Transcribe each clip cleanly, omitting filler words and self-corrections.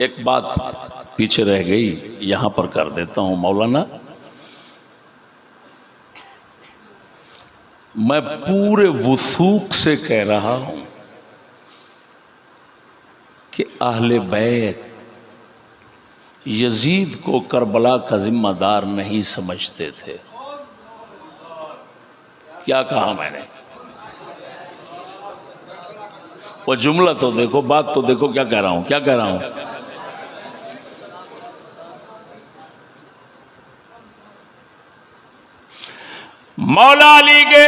एक बात पीछे रह गई, यहां पर कर देता हूं मौलाना। मैं पूरे वसूख से कह रहा हूं कि अहले बैत यजीद को करबला का जिम्मेदार नहीं समझते थे। क्या कहा मैंने? वो जुमला तो देखो, बात तो देखो, क्या कह रहा हूं, क्या कह रहा हूं। मौला अली के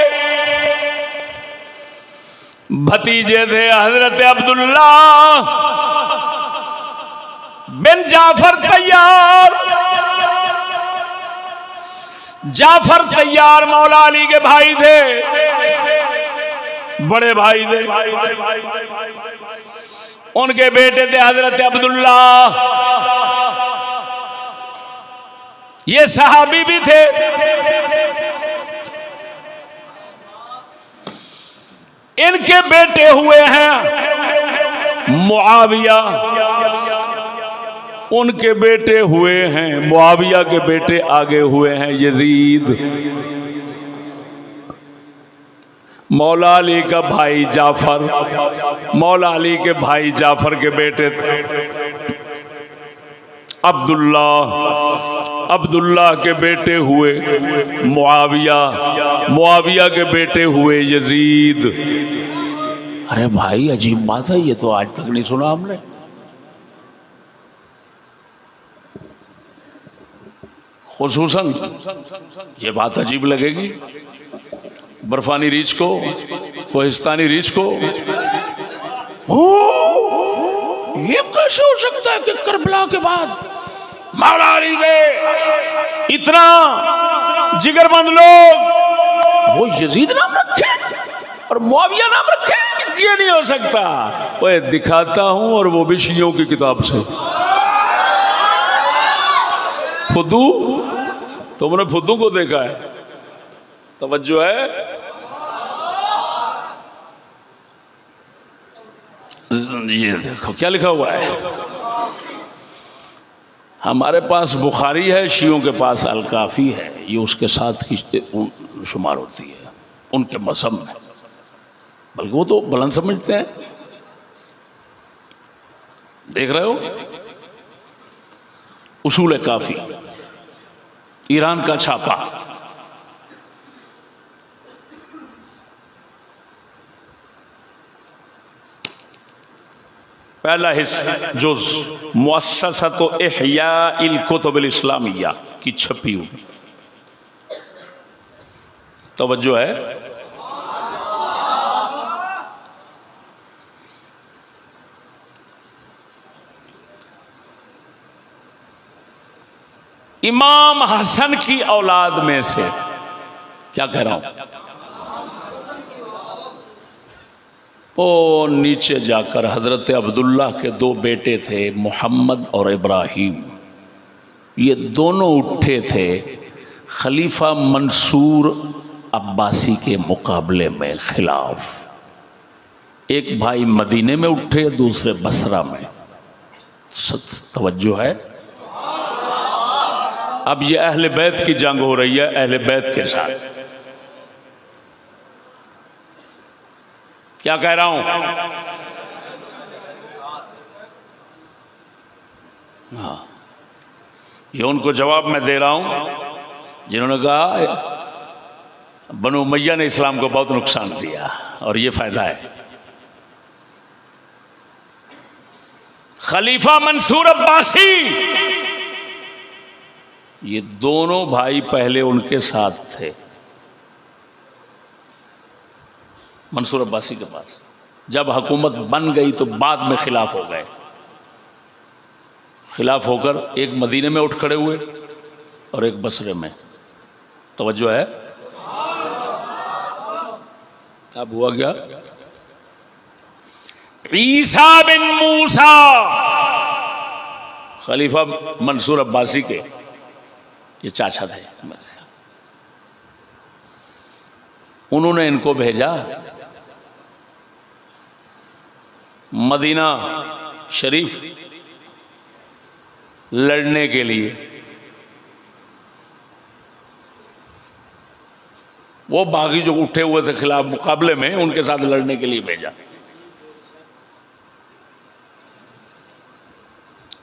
भतीजे थे हजरत अब्दुल्ला बिन जाफर तैयार। जाफर तैयार मौला अली के भाई थे, बड़े भाई थे। उनके बेटे थे हजरत अब्दुल्ला, ये सहाबी भी थे। इनके बेटे हुए हैं मुआविया, उनके बेटे हुए हैं मुआविया के बेटे आगे हुए हैं यजीद। मौला अली का भाई जाफर, मौला अली के भाई जाफर के बेटे अब्दुल्ला, अब्दुल्ला के बेटे हुए मुआविया, मुआविया के बेटे हुए यजीद। अरे भाई अजीब बात है, ये तो आज तक नहीं सुना हमने। खुसूसन ये बात अजीब लगेगी बर्फानी रीछ को, कोहिस्तानी रीछ को। ये कैसे हो सकता है कि करबला के बाद मौला अली के इतना जिगरबंद लोग वो यजीद नाम रखे और मुआविया नाम रखे? ये नहीं हो सकता। वो दिखाता हूं, और वो भी शियों की किताब से। फुद्दू, तुमने फुद्दू को देखा है? तवज्जो है? ये देखो क्या लिखा हुआ है। हमारे पास बुखारी है, शियों के पास अल-काफी है। ये उसके साथ की शुमार होती है उनके मज़हब में, बल्कि वो तो बुलंद समझते हैं। देख रहे हो, उसूल काफी, ईरान का छापा। पहला हिस्सा जुज़ मुअस्ससतु इहयाइल कुतुबिल इस्लामिया की छपी हुई। तवज्जो है? इमाम हसन की औलाद में से, क्या कह रहा हूं, वो नीचे जाकर हजरत अब्दुल्ला के दो बेटे थे मोहम्मद और इब्राहिम। ये दोनों उठे थे खलीफा मंसूर अब्बासी के मुकाबले में खिलाफ। एक भाई मदीने में उठे, दूसरे बसरा में। तवज्जो है? अब ये अहले बैत की जंग हो रही है अहले बैत के साथ। क्या कह रहा हूं? हाँ, ये उनको जवाब मैं दे रहा हूं जिन्होंने कहा बनु उमय्या ने इस्लाम को बहुत नुकसान दिया और ये फायदा है। खलीफा मंसूर अब्बासी, ये दोनों भाई पहले उनके साथ थे मंसूर अब्बासी के पास। जब हुकूमत बन गई तो बाद में खिलाफ हो गए। खिलाफ होकर एक मदीने में उठ खड़े हुए और एक बसरे में। तवज्जो है? अब हुआ क्या? ईसा बिन मूसा, खलीफा मंसूर अब्बासी के ये चाचा थे, उन्होंने इनको भेजा मदीना शरीफ लड़ने के लिए। वो बागी जो उठे हुए थे खिलाफ मुकाबले में, उनके साथ लड़ने के लिए भेजा।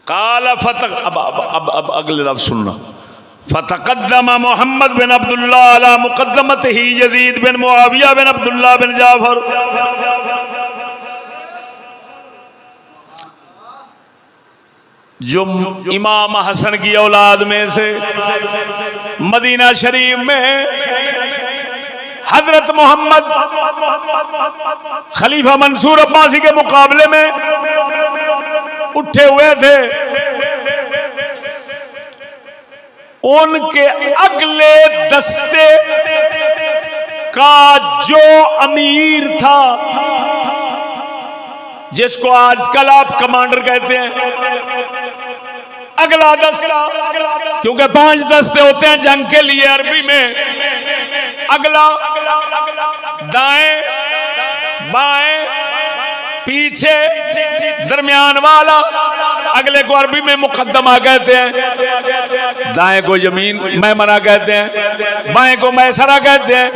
काला फतक अब अगले लफ्ज़ सुनना। फतकद्दम मोहम्मद बिन अब्दुल्लाह अला मुकद्दमत ही यजीद बिन मुआविया बिन अब्दुल्लाह बिन जाफर। जो इमाम हसन की औलाद में से मदीना शरीफ में हजरत मोहम्मद खलीफा मंसूर अब्बासी के मुकाबले में उठे हुए थे, उनके अगले दस्ते का जो अमीर था, जिसको आजकल आप कमांडर कहते हैं, अगला दस्ता, क्योंकि 5 दस्ते होते हैं जंग के लिए अरबी में, अगला, दाएं, बाएं, पीछे, दरमियान वाला, अगले को अरबी में मुकद्दमा कहते हैं, दाएं को यमीन मैमना कहते हैं, बाएं को मैसरा कहते हैं।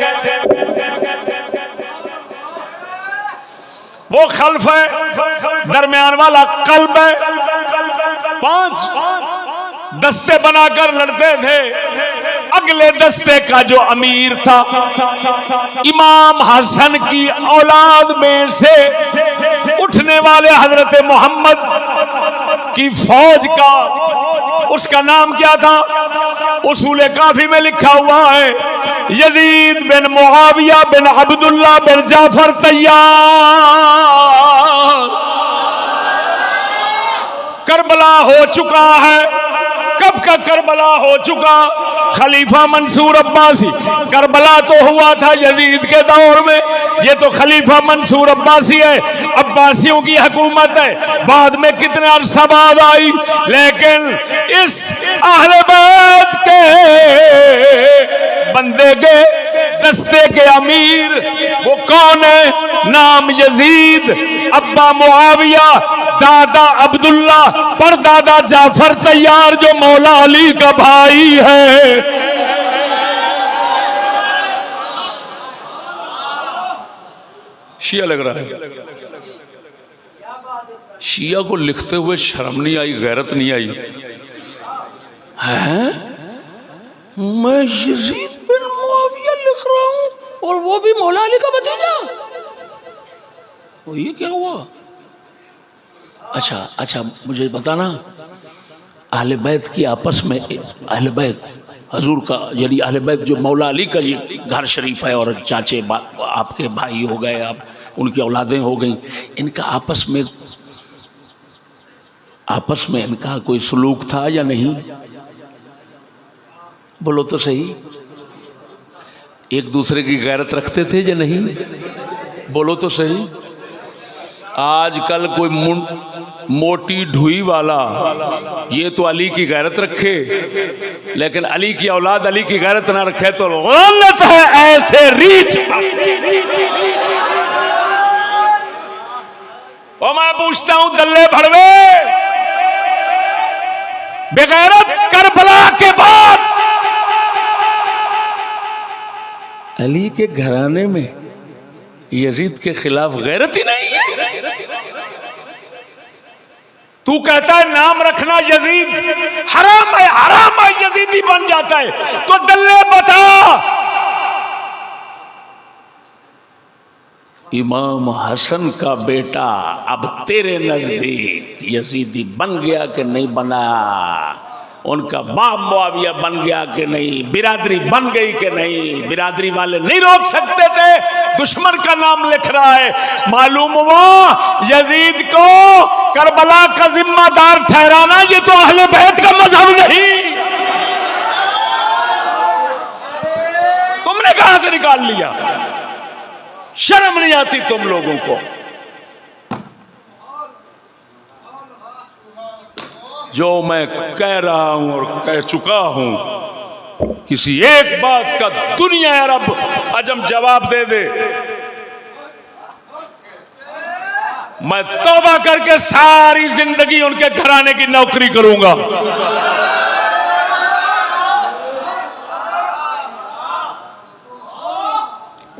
वो खल्फ है, दरमियान वाला कल्ब है। 5 दस्ते बनाकर लड़ते थे। अगले दस्ते का जो अमीर था, इमाम हसन की औलाद में से उठने वाले हजरत मोहम्मद की फौज का, उसका नाम क्या था? उसूल काफी में लिखा हुआ है, यजीद बिन मुआविया बिन अब्दुल्लाह बिन जाफर तैयार। करबला हो चुका है। कब का करबला हो चुका? खलीफा मंसूर अब्बासी। करबला तो हुआ था यजीद के दौर में, ये तो खलीफा मंसूर अब्बासी है, अब्बासियों की हुकूमत है। बाद में कितना अरसा बाद आई, लेकिन इस अहले बैत के बंदे के दस्ते के अमीर वो कौन है? नाम यजीद, अब्बा मुआविया, दादा अब्दुल्ला, परदादा जाफर तैयार, जो मौला अली का भाई है। शिया लग रहा है। शिया को लिखते हुए शर्म नहीं आई, गैरत नहीं आई है? मैं यजीद बिन मुआविया लिख रहा हूं और वो भी मौला अली का भतीजा। वो ये क्या हुआ? अच्छा मुझे बताना, अहले बैत की आपस में, अहले बैत हजूर का यानी अहले बैत जो मौला अली का ये घर शरीफ है और चाचे आपके भाई हो गए, आप उनकी औलादें हो गई, इनका आपस में इनका कोई सलूक था या नहीं? बोलो तो सही। एक दूसरे की गैरत रखते थे या नहीं? बोलो तो सही। आजकल कोई मोटी ढुई वाला ये तो अली की गैरत रखे, लेकिन अली की औलाद अली की गैरत ना रखे तो गलत है। ऐसे रीच और मैं पूछता हूं, दल्ले भड़वे बेगैरत करबला के बाद अली के घराने में यजीद के खिलाफ गैरत ही नहीं है। तू कहता है नाम रखना यजीद हराम है, यजीदी बन जाता है, तो दल्ले बता, इमाम हसन का बेटा अब तेरे नजदीक यजीदी बन गया कि नहीं बना? उनका बाप मुआविया बन गया कि नहीं? बिरादरी बन गई कि नहीं? बिरादरी वाले नहीं रोक सकते थे, दुश्मन का नाम लिख रहा है। मालूम हुआ यजीद को करबला का जिम्मेदार ठहराना ये तो अहले बैत का मजहब नहीं। तुमने कहां से निकाल लिया? शर्म नहीं आती तुम लोगों को? जो मैं कह रहा हूं और कह चुका हूं, किसी एक बात का दुनिया अरब अजम जवाब दे दे, मैं तौबा करके सारी जिंदगी उनके घराने की नौकरी करूंगा।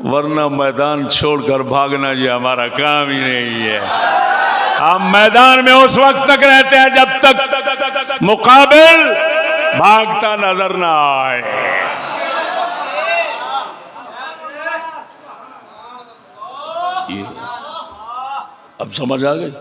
वरना मैदान छोड़कर भागना ये हमारा काम ही नहीं है। हम मैदान में उस वक्त तक रहते हैं जब तक मुकाबिल भागता नजर ना आए। अब समझ आ गई।